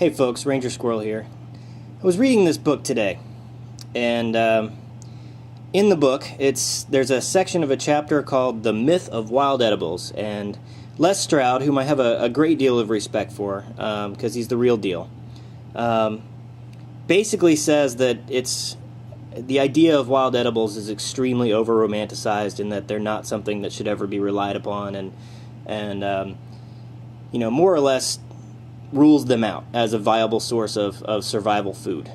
Hey folks, Ranger Squirrel here. I was reading this book today, and in the book, there's a section of a chapter called The Myth of Wild Edibles, and Les Stroud, whom I have a great deal of respect for, because he's the real deal, basically says that the idea of wild edibles is extremely over-romanticized, and that they're not something that should ever be relied upon, and more or less rules them out as a viable source of survival food.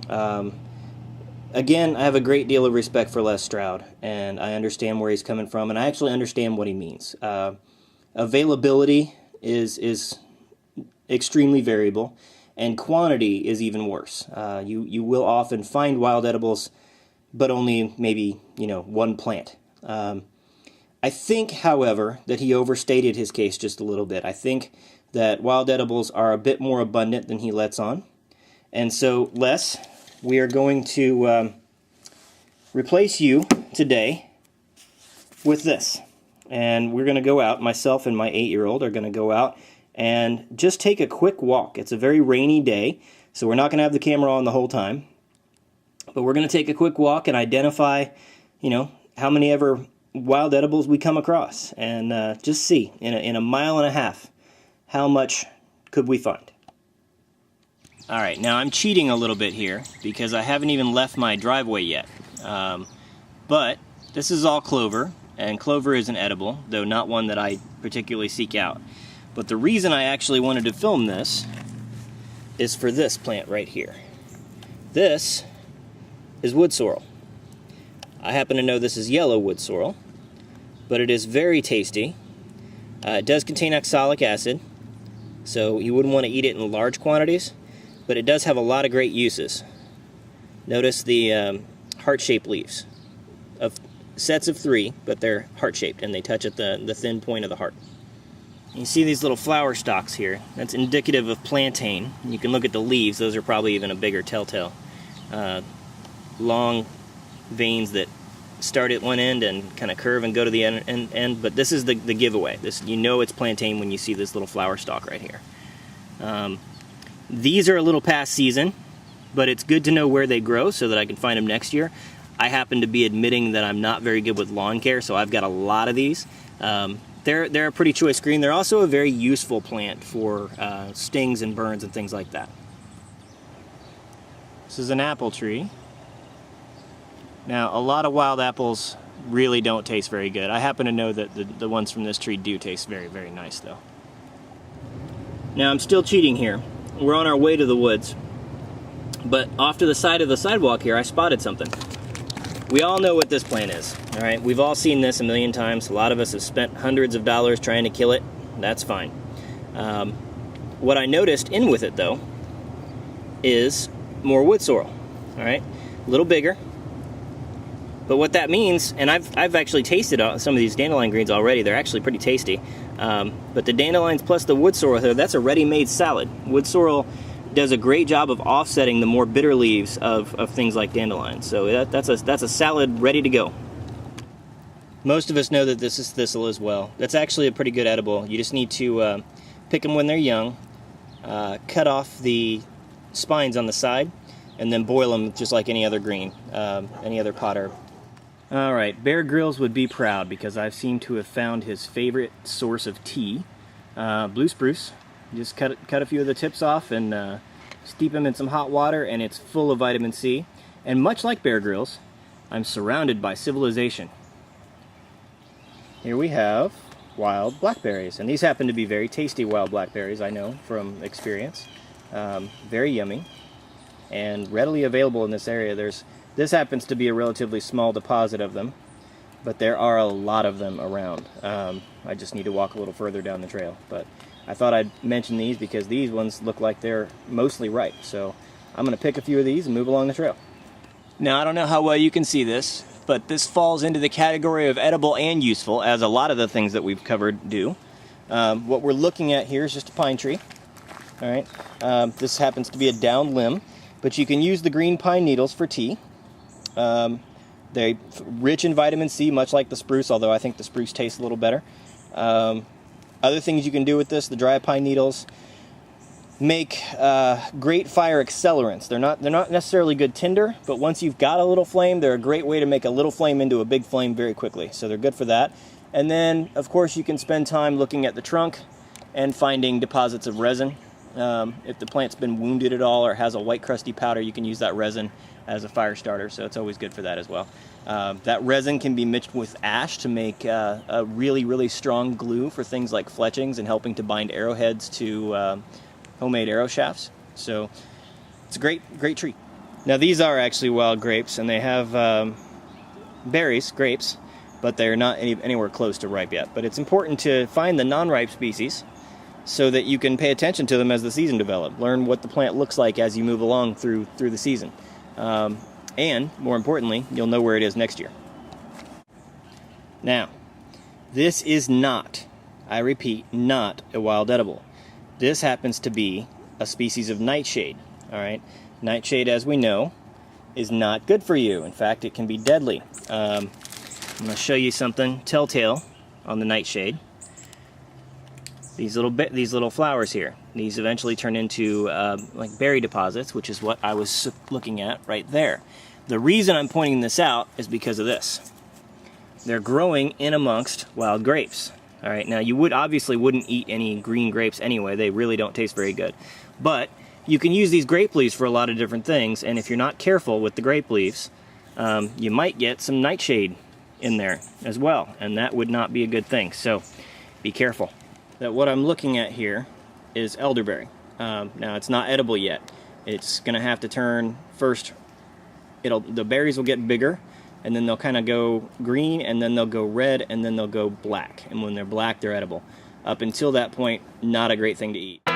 Again, I have a great deal of respect for Les Stroud, and I understand where he's coming from, and I actually understand what he means. Availability is extremely variable, and quantity is even worse. You will often find wild edibles, but only maybe one plant. I think, however, that he overstated his case just a little bit. I think that wild edibles are a bit more abundant than he lets on. And so, Les, we are going to replace you today with this. And we're going to go out, myself and my 8-year-old are going to go out and just take a quick walk. It's a very rainy day, so we're not going to have the camera on the whole time. But we're going to take a quick walk and identify, how many ever wild edibles we come across. And just see, in a mile and a half, how much could we find? All right, now I'm cheating a little bit here because I haven't even left my driveway yet. But this is all clover, and clover is an edible, though not one that I particularly seek out. But the reason I actually wanted to film this is for this plant right here. This is wood sorrel. I happen to know this is yellow wood sorrel, but it is very tasty. It does contain oxalic acid, so you wouldn't want to eat it in large quantities, but it does have a lot of great uses. Notice the heart-shaped leaves, of sets of 3, but they're heart-shaped, and they touch at the thin point of the heart. You see these little flower stalks here. That's indicative of plantain. You can look at the leaves. Those are probably even a bigger telltale. Long veins that start at one end and kind of curve and go to the end, but this is the giveaway. It's plantain when you see this little flower stalk right here. These are a little past season, but it's good to know where they grow so that I can find them next year. I happen to be admitting that I'm not very good with lawn care, so I've got a lot of these. They're a pretty choice green. They're also a very useful plant for stings and burns and things like that. This is an apple tree. Now, a lot of wild apples really don't taste very good. I happen to know that the ones from this tree do taste very, very nice, though. Now, I'm still cheating here. We're on our way to the woods. But off to the side of the sidewalk here, I spotted something. We all know what this plant is, all right? We've all seen this a million times. A lot of us have spent hundreds of dollars trying to kill it. That's fine. What I noticed in with it, though, is more wood sorrel, all right? A little bigger. But what that means, and I've actually tasted some of these dandelion greens already. They're actually pretty tasty. But the dandelions plus the wood sorrel here, that's a ready-made salad. Wood sorrel does a great job of offsetting the more bitter leaves of things like dandelions. So that's a salad ready to go. Most of us know that this is thistle as well. That's actually a pretty good edible. You just need to pick them when they're young, cut off the spines on the side, and then boil them just like any other green, any other pot herb. All right, Bear Grylls would be proud because I seem to have found his favorite source of tea, blue spruce. Just cut a few of the tips off and steep them in some hot water, and it's full of vitamin C. And much like Bear Grylls, I'm surrounded by civilization. Here we have wild blackberries, and these happen to be very tasty wild blackberries, I know from experience. Very yummy and readily available in this area. This happens to be a relatively small deposit of them, but there are a lot of them around. I just need to walk a little further down the trail, but I thought I'd mention these because these ones look like they're mostly ripe, so I'm going to pick a few of these and move along the trail. Now, I don't know how well you can see this, but this falls into the category of edible and useful, as a lot of the things that we've covered do. What we're looking at here is just a pine tree. All right, this happens to be a downed limb, but you can use the green pine needles for tea. They're rich in vitamin C, much like the spruce, although I think the spruce tastes a little better. Other things you can do with this, the dry pine needles, make great fire accelerants. They're not necessarily good tinder, but once you've got a little flame, they're a great way to make a little flame into a big flame very quickly. So they're good for that. And then, of course, you can spend time looking at the trunk and finding deposits of resin. If the plant's been wounded at all or has a white crusty powder, you can use that resin as a fire starter, so it's always good for that as well. That resin can be mixed with ash to make a really, really strong glue for things like fletchings and helping to bind arrowheads to homemade arrow shafts. So it's a great tree. Now these are actually wild grapes, and they have berries, grapes, but they're not anywhere close to ripe yet. But it's important to find the non-ripe species so that you can pay attention to them as the season develops. Learn what the plant looks like as you move along through the season. And, more importantly, you'll know where it is next year. Now, this is not, I repeat, not a wild edible. This happens to be a species of nightshade. All right? Nightshade, as we know, is not good for you. In fact, it can be deadly. I'm going to show you something telltale on the nightshade. These little flowers here. These eventually turn into like berry deposits, which is what I was looking at right there. The reason I'm pointing this out is because of this. They're growing in amongst wild grapes. All right. Now you obviously wouldn't eat any green grapes anyway. They really don't taste very good. But you can use these grape leaves for a lot of different things. And if you're not careful with the grape leaves, you might get some nightshade in there as well, and that would not be a good thing. So be careful. That what I'm looking at here is elderberry. Now it's not edible yet. It's gonna have to turn first. The berries will get bigger, and then they'll kind of go green, and then they'll go red, and then they'll go black. And when they're black, they're edible. Up until that point, not a great thing to eat.